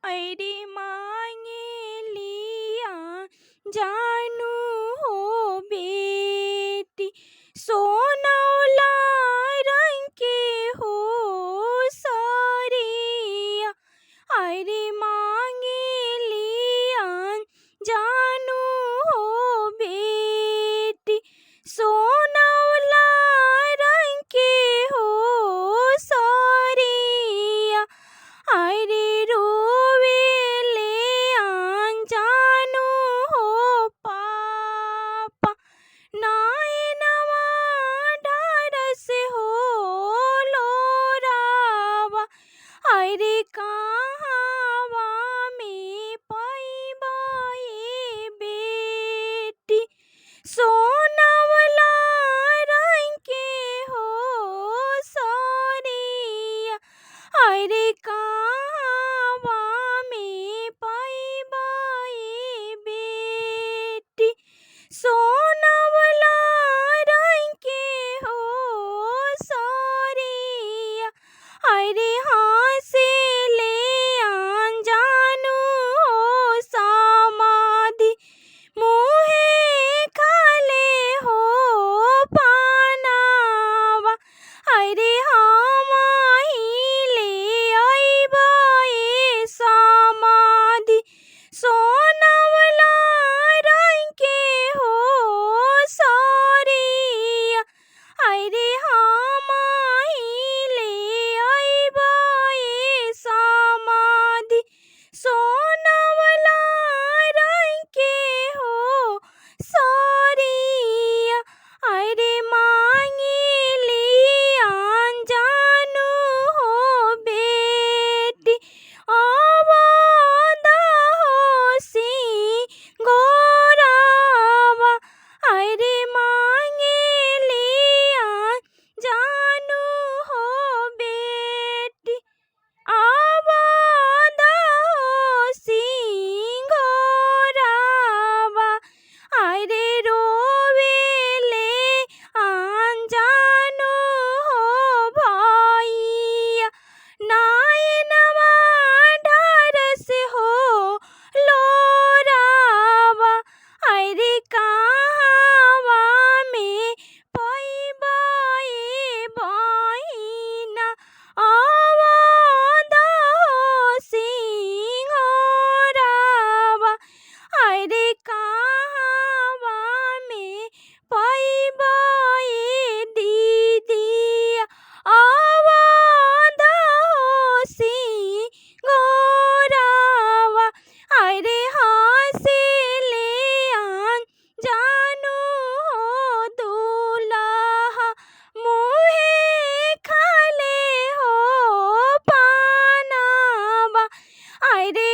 अरे मांगे लिया जानू हो बेटी, सोनौला रंग के हो सारिया। अरे मांगे लिया जानू हो बेटी, सोनौला रंग के हो सारिया। अरे रोवेले जानू हो पापा, नयनवा ढारस हो लोरावा। अरे कहवा में पैबा ये बेटी, सोनौला रंग के हो सारिया। अरे कहवा में पैबा ये बेटी, सोनौला रंग के हो सारिया। अरे हँसेले जानू हो समाधि, मुहे खाले हो पानावा। अरे हम ले अइबा ये समाधि, सोनौला रंग के हो सारिया। अरे हम ले अइबा ये समाधि, सोनौला रंग के हो सारिया। अरे मांगे लिया जानू हो बेटी, अवध हो सिंगोरावा। अरे मांगे लिया जानू हो बेटी, अवध हो सिंगोरावा। अरे रोवेले जानू हो भैया, नयनवा ढारस हो लोरावा। अरे कहवा में पैबा ये बहिना, अवध हो सिंगोरावा। अरे कहवा में पैबा ये दीदिया, अवध हो सिंगोरावा। अरे हँसेले जानू हो दूल्हा, मुहे खाले हो पानावा। अरे